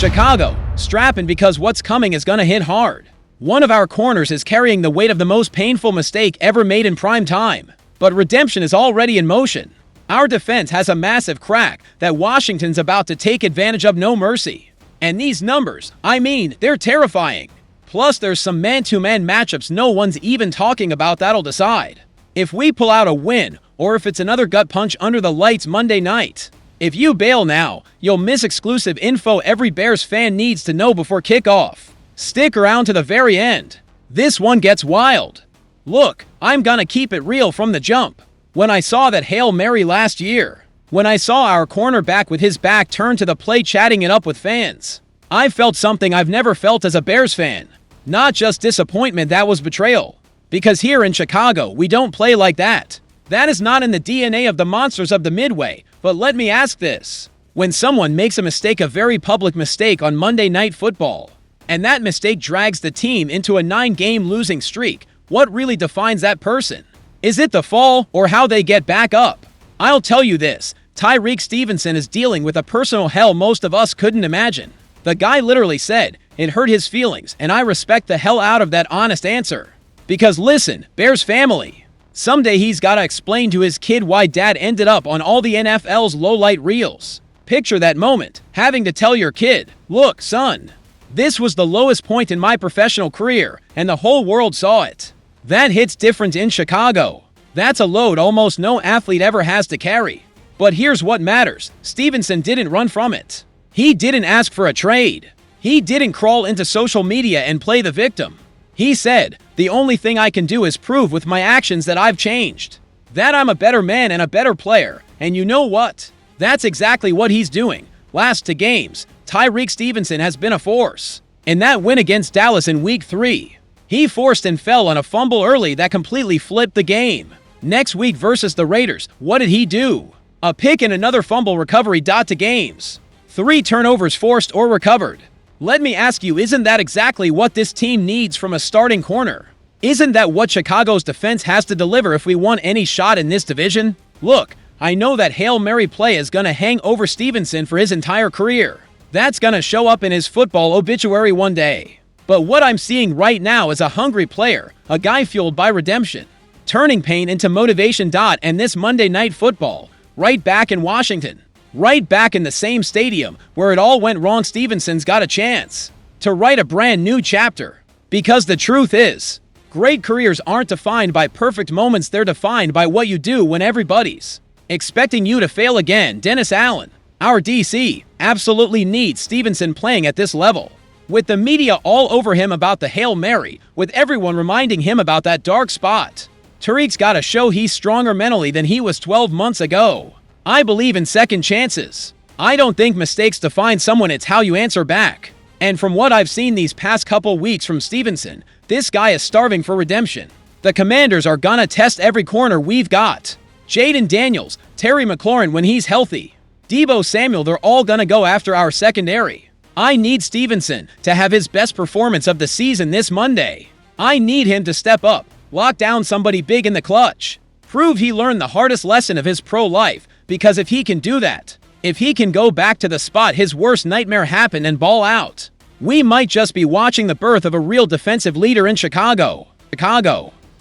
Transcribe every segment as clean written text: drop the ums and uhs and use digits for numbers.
Chicago, strapping because what's coming is gonna hit hard. One of our corners is carrying the weight of the most painful mistake ever made in prime time. But redemption is already in motion. Our defense has a massive crack that Washington's about to take advantage of, no mercy. And these numbers, they're terrifying. Plus, there's some man-to-man matchups no one's even talking about that'll decide if we pull out a win or if it's another gut punch under the lights Monday night. If you bail now, you'll miss exclusive info every Bears fan needs to know before kickoff. Stick around to the very end. This one gets wild. Look, I'm gonna keep it real from the jump. When I saw that Hail Mary last year, when I saw our cornerback with his back turned to the play chatting it up with fans, I felt something I've never felt as a Bears fan. Not just disappointment, that was betrayal. Because here in Chicago, we don't play like that. That is not in the DNA of the monsters of the Midway. But let me ask this. When someone makes a mistake, a very public mistake on Monday Night Football, and that mistake drags the team into a 9-game losing streak, what really defines that person? Is it the fall or how they get back up? I'll tell you this, Tyrique Stevenson is dealing with a personal hell most of us couldn't imagine. The guy literally said it hurt his feelings, and I respect the hell out of that honest answer. Because listen, Bears family, someday he's gotta explain to his kid why dad ended up on all the NFL's low-light reels. Picture that moment, having to tell your kid, look, son, this was the lowest point in my professional career, and the whole world saw it. That hits different in Chicago. That's a load almost no athlete ever has to carry. But here's what matters. Stevenson didn't run from it. He didn't ask for a trade. He didn't crawl into social media and play the victim. He said, the only thing I can do is prove with my actions that I've changed. That I'm a better man and a better player. And you know what? That's exactly what he's doing. Last 2 games, Tyrique Stevenson has been a force. In that win against Dallas in Week 3, he forced and fell on a fumble early that completely flipped the game. Next week versus the Raiders, what did he do? A pick and another fumble recovery. To games. 3 turnovers forced or recovered. Let me ask you, isn't that exactly what this team needs from a starting corner? Isn't that what Chicago's defense has to deliver if we want any shot in this division? Look, I know that Hail Mary play is gonna hang over Stevenson for his entire career. That's gonna show up in his football obituary one day. But what I'm seeing right now is a hungry player, a guy fueled by redemption, turning pain into motivation. And this Monday Night Football, right back in Washington, right back in the same stadium where it all went wrong, Stevenson's got a chance to write a brand new chapter. Because the truth is, great careers aren't defined by perfect moments, they're defined by what you do when everybody's expecting you to fail again. Dennis Allen, our DC, absolutely needs Stevenson playing at this level. With the media all over him about the Hail Mary, with everyone reminding him about that dark spot, Tyrique's gotta show he's stronger mentally than he was 12 months ago. I believe in second chances. I don't think mistakes define someone, it's how you answer back. And from what I've seen these past couple weeks from Stevenson, this guy is starving for redemption. The Commanders are gonna test every corner we've got. Jaden Daniels, Terry McLaurin when he's healthy, Deebo Samuel, they're all gonna go after our secondary. I need Stevenson to have his best performance of the season this Monday. I need him to step up, lock down somebody big in the clutch, prove he learned the hardest lesson of his pro life. Because if he can do that, if he can go back to the spot his worst nightmare happened and ball out, we might just be watching the birth of a real defensive leader in Chicago.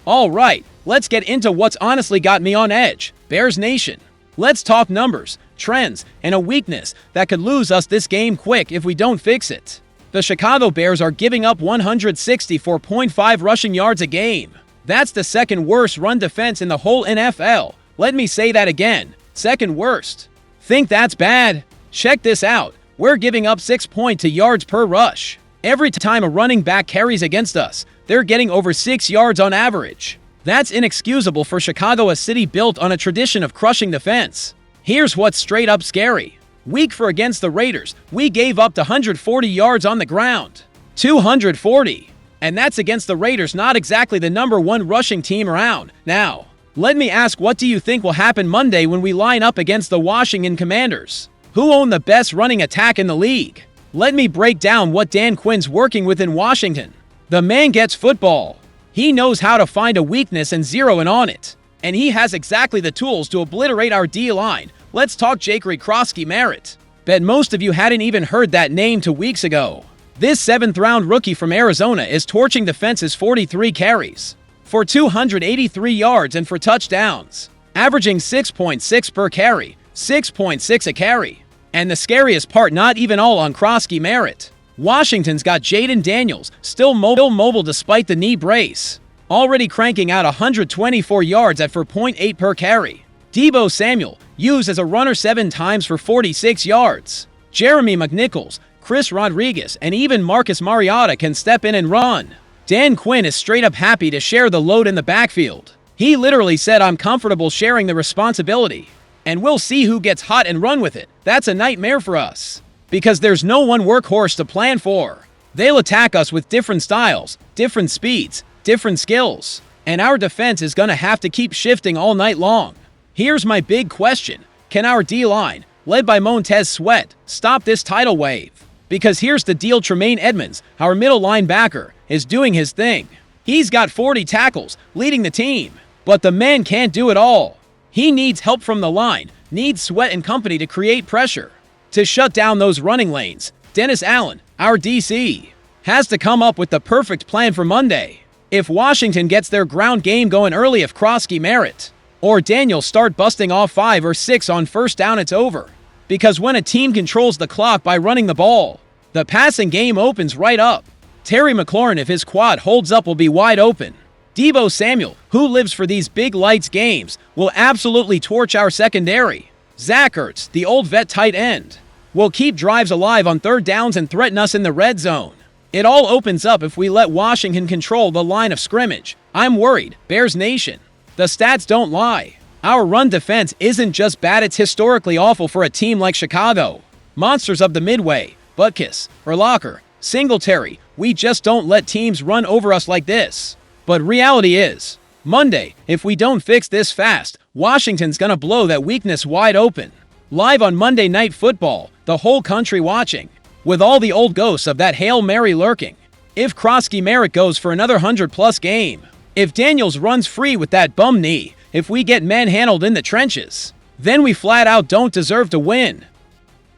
All right, let's get into what's honestly got me on edge. Bears Nation. Let's talk numbers, trends, and a weakness that could lose us this game quick if we don't fix it. The Chicago Bears are giving up 164.5 rushing yards a game. That's the second worst run defense in the whole NFL. Let me say that again. Second worst. Think that's bad? Check this out. We're giving up 6.2 yards per rush. Every time a running back carries against us, they're getting over 6 yards on average. That's inexcusable for Chicago, a city built on a tradition of crushing defense. Here's what's straight up scary. Week 4 against the Raiders, we gave up 140 yards on the ground. 240. And that's against the Raiders, not exactly the #1 rushing team around. Now, let me ask, what do you think will happen Monday when we line up against the Washington Commanders, who own the best running attack in the league? Let me break down what Dan Quinn's working with in Washington. The man gets football. He knows how to find a weakness and zero in on it. And he has exactly the tools to obliterate our D-line. Let's talk Jake Kroski Merritt. Bet most of you hadn't even heard that name 2 weeks ago. This 7th-round rookie from Arizona is torching defenses 43 carries for 283 yards and 4 touchdowns, averaging 6.6 per carry, 6.6 a carry. And the scariest part, not even all on Krosky merit. Washington's got Jaden Daniels, still mobile despite the knee brace, already cranking out 124 yards at 4.8 per carry. Deebo Samuel, used as a runner 7 times for 46 yards. Jeremy McNichols, Chris Rodriguez, and even Marcus Mariota can step in and run. Dan Quinn is straight up happy to share the load in the backfield. He literally said, "I'm comfortable sharing the responsibility. And we'll see who gets hot and run with it." That's a nightmare for us, because there's no one workhorse to plan for. They'll attack us with different styles, different speeds, different skills, and our defense is gonna have to keep shifting all night long. Here's my big question. Can our D-line, led by Montez Sweat, stop this tidal wave? Because here's the deal: Tremaine Edmonds, our middle linebacker, is doing his thing. He's got 40 tackles, leading the team. But the man can't do it all. He needs help from the line, needs Sweat and company to create pressure, to shut down those running lanes. Dennis Allen, our DC, has to come up with the perfect plan for Monday. If Washington gets their ground game going early, if Krosky Merritt or Daniels start busting off 5 or 6 on first down, it's over. Because when a team controls the clock by running the ball, the passing game opens right up. Terry McLaurin, if his quad holds up, will be wide open. Deebo Samuel, who lives for these big lights games, will absolutely torch our secondary. Zach Ertz, the old vet tight end, will keep drives alive on 3rd downs and threaten us in the red zone. It all opens up if we let Washington control the line of scrimmage. I'm worried, Bears Nation. The stats don't lie. Our run defense isn't just bad, it's historically awful for a team like Chicago. Monsters of the Midway, Butkus, Urlacher, Singletary, we just don't let teams run over us like this. But reality is, Monday, if we don't fix this fast, Washington's gonna blow that weakness wide open. Live on Monday Night Football, the whole country watching, with all the old ghosts of that Hail Mary lurking. If Krosky Merritt goes for another 100-plus game, if Daniels runs free with that bum knee, if we get manhandled in the trenches, then we flat out don't deserve to win.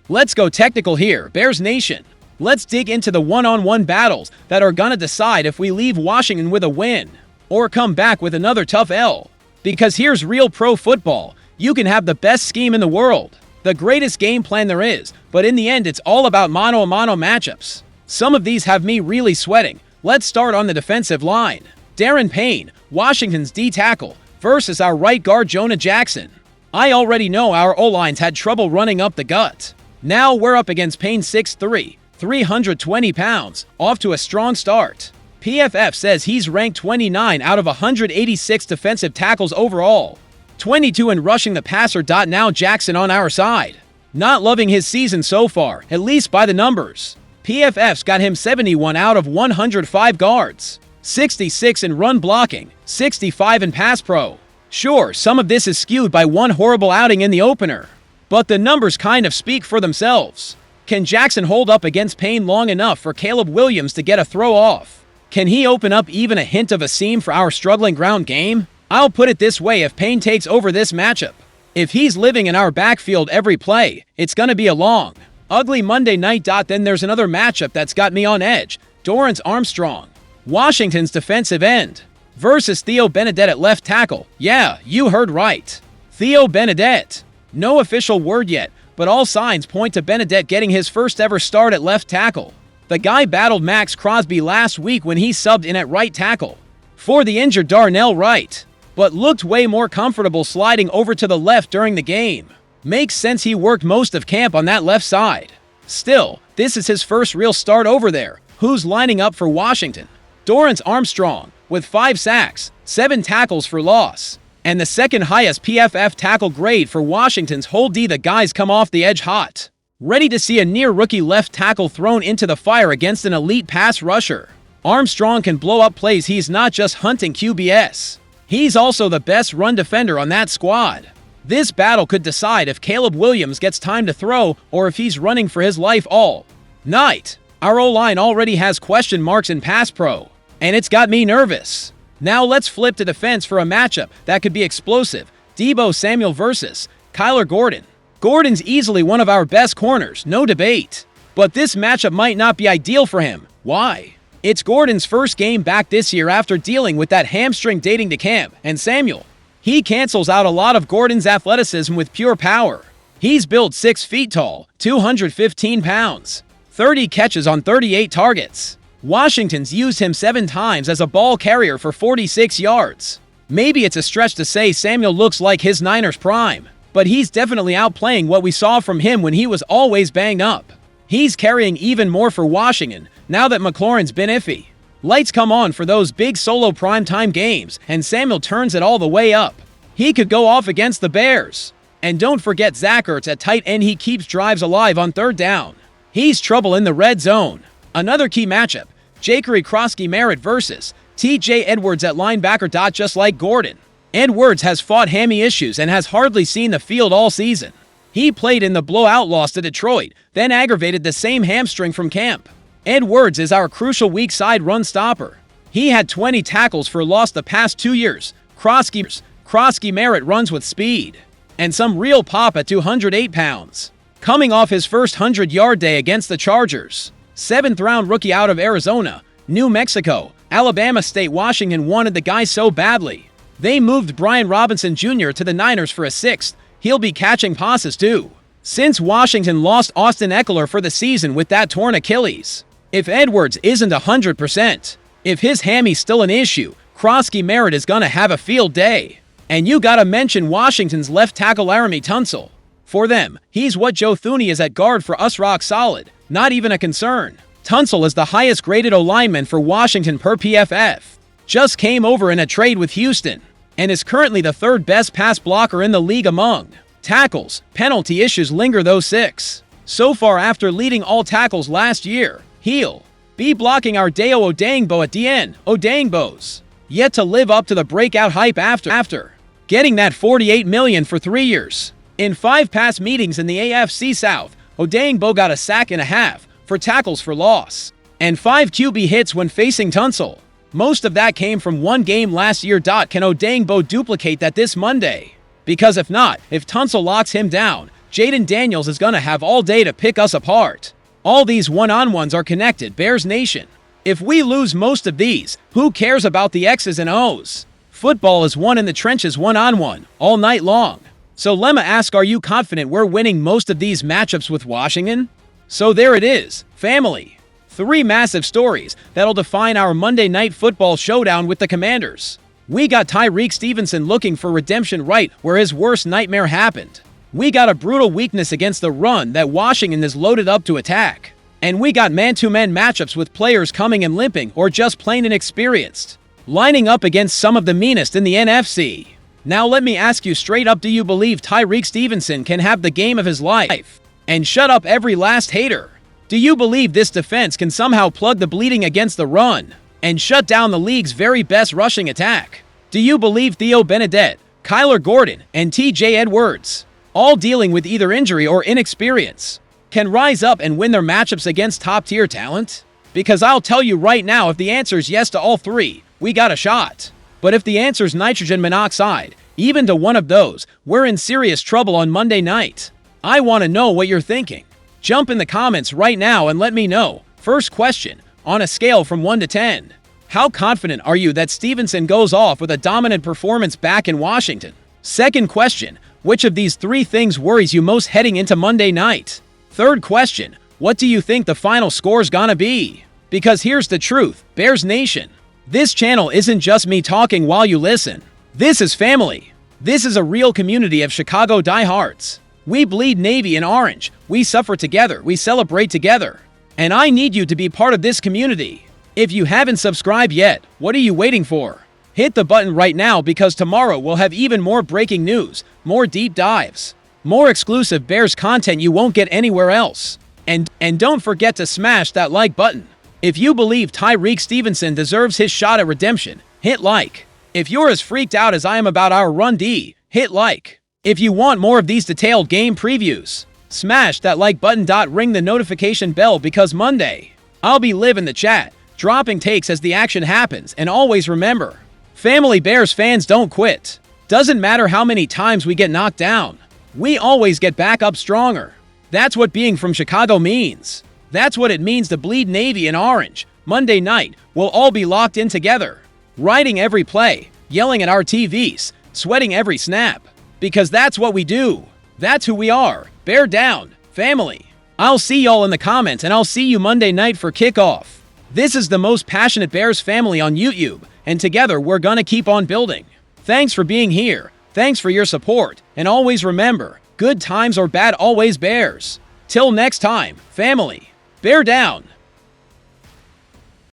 Let's go technical here, Bears Nation. Let's dig into the one-on-one battles that are gonna decide if we leave Washington with a win or come back with another tough L. Because here's real pro football. You can have the best scheme in the world, the greatest game plan there is, but in the end it's all about mano-a-mano matchups. Some of these have me really sweating. Let's start on the defensive line. Darren Payne, Washington's D-tackle, versus our right guard Jonah Jackson. I already know our O-lines had trouble running up the gut. Now we're up against Payne, 6'3", 320 pounds, off to a strong start. PFF says he's ranked 29 out of 186 defensive tackles overall. 22 in rushing the passer. Now Jackson on our side. Not loving his season so far, at least by the numbers. PFF's got him 71 out of 105 guards. 66 in run blocking, 65 in pass pro. Sure, some of this is skewed by one horrible outing in the opener, but the numbers kind of speak for themselves. Can Jackson hold up against Payne long enough for Caleb Williams to get a throw off? Can he open up even a hint of a seam for our struggling ground game? I'll put it this way: if Payne takes over this matchup, if he's living in our backfield every play, it's gonna be a long, ugly Monday night. Then there's another matchup that's got me on edge. Dorrance Armstrong, Washington's defensive end, versus Theo Bennett at left tackle. Yeah, you heard right. Theo Bennett. No official word yet, but all signs point to Bennett getting his first ever start at left tackle. The guy battled Max Crosby last week when he subbed in at right tackle for the injured Darnell Wright, but looked way more comfortable sliding over to the left during the game. Makes sense, he worked most of camp on that left side. Still, this is his first real start over there. Who's lining up for Washington? Dorrance Armstrong, with 5 sacks, 7 tackles for loss, and the second highest PFF tackle grade for Washington's whole D. The guys come off the edge hot, ready to see a near-rookie left tackle thrown into the fire against an elite pass rusher. Armstrong can blow up plays. He's not just hunting QBS. He's also the best run defender on that squad. This battle could decide if Caleb Williams gets time to throw or if he's running for his life all night. Our O-line already has question marks in pass pro, and it's got me nervous. Now let's flip to defense for a matchup that could be explosive. Deebo Samuel versus Kyler Gordon. Gordon's easily one of our best corners, no debate. But this matchup might not be ideal for him. Why? It's Gordon's first game back this year after dealing with that hamstring dating to camp, and Samuel. He cancels out a lot of Gordon's athleticism with pure power. He's built 6 feet tall, 215 pounds, 30 catches on 38 targets. Washington's used him 7 times as a ball carrier for 46 yards. Maybe it's a stretch to say Samuel looks like his Niners prime, but he's definitely outplaying what we saw from him when he was always banged up. He's carrying even more for Washington now that McLaurin's been iffy. Lights come on for those big solo primetime games, and Samuel turns it all the way up. He could go off against the Bears. And don't forget Zach Ertz at tight end. He keeps drives alive on 3rd down. He's trouble in the red zone. Another key matchup, Jakery Krosky-Merritt versus TJ Edwards at linebacker. Just like Gordon, Edwards has fought hammy issues and has hardly seen the field all season. He played in the blowout loss to Detroit, then aggravated the same hamstring from camp. Edwards is our crucial weak side run stopper. He had 20 tackles for loss the past 2 years. Krosky-Merritt runs with speed and some real pop at 208 pounds. Coming off his first 100-yard day against the Chargers. 7th-round rookie out of Arizona, New Mexico, Alabama State. Washington wanted the guy so badly. They moved Brian Robinson Jr. to the Niners for a 6th. He'll be catching passes too, since Washington lost Austin Eckler for the season with that torn Achilles. If Edwards isn't 100%, if his hammy's still an issue, Krosky-Merritt is gonna have a field day. And you gotta mention Washington's left tackle Laramie Tunsil. For them, he's what Joe Thuney is at guard for us, rock solid, not even a concern. Tunsil is the highest graded O-lineman for Washington per PFF. Just came over in a trade with Houston, and is currently the 3rd best pass blocker in the league among tackles. Penalty issues linger though 6. So far after leading all tackles last year, he'll be blocking our Dayo Odeyingbo at DN. Odeyigbos yet to live up to the breakout hype after getting that $48 million for 3 years. In 5 past meetings in the AFC South, Odeyingbo got a sack and a half for tackles for loss, and 5 QB hits when facing Tunsil. Most of that came from 1 game last year. Can Odeyingbo duplicate that this Monday? Because if not, if Tunsil locks him down, Jaden Daniels is gonna have all day to pick us apart. All these one-on-ones are connected, Bears Nation. If we lose most of these, who cares about the X's and O's? Football is won in the trenches one-on-one, all night long. So Lemma asks, are you confident we're winning most of these matchups with Washington? So there it is, family. 3 massive stories that'll define our Monday Night Football showdown with the Commanders. We got Tyrique Stevenson looking for redemption right where his worst nightmare happened. We got a brutal weakness against the run that Washington is loaded up to attack. And we got man-to-man matchups with players coming and limping or just plain inexperienced, lining up against some of the meanest in the NFC. Now let me ask you straight up, do you believe Tyrique Stevenson can have the game of his life and shut up every last hater? Do you believe this defense can somehow plug the bleeding against the run and shut down the league's very best rushing attack? Do you believe Theo Bennett, Kyler Gordon, and TJ Edwards, all dealing with either injury or inexperience, can rise up and win their matchups against top-tier talent? Because I'll tell you right now, if the answer is yes to all 3, we got a shot. But if the answer is nitrogen monoxide, even to one of those, we're in serious trouble on Monday night. I want to know what you're thinking. Jump in the comments right now and let me know. First question, on a scale from 1 to 10, how confident are you that Stevenson goes off with a dominant performance back in Washington? Second question, which of these 3 things worries you most heading into Monday night? Third question, what do you think the final score's gonna be? Because here's the truth, Bears Nation. This channel isn't just me talking while you listen. This is family. This is a real community of Chicago diehards. We bleed navy and orange. We suffer together. We celebrate together. And I need you to be part of this community. If you haven't subscribed yet, what are you waiting for? Hit the button right now, because tomorrow we'll have even more breaking news, more deep dives, more exclusive Bears content you won't get anywhere else. And don't forget to smash that like button. If you believe Tyrique Stevenson deserves his shot at redemption, hit like. If you're as freaked out as I am about our run D, hit like. If you want more of these detailed game previews, smash that like button. Ring the notification bell, because Monday, I'll be live in the chat, dropping takes as the action happens. And always remember, family Bears fans don't quit. Doesn't matter how many times we get knocked down. we always get back up stronger. That's what being from Chicago means. That's what it means to bleed navy and orange. Monday night, we'll all be locked in together, writing every play, yelling at our TVs, sweating every snap. Because that's what we do. That's who we are. Bear down, family. I'll see y'all in the comments, and I'll see you Monday night for kickoff. This is the most passionate Bears family on YouTube, and together we're gonna keep on building. Thanks for being here. Thanks for your support. And always remember, good times or bad, always Bears. Till next time, family. Bear down.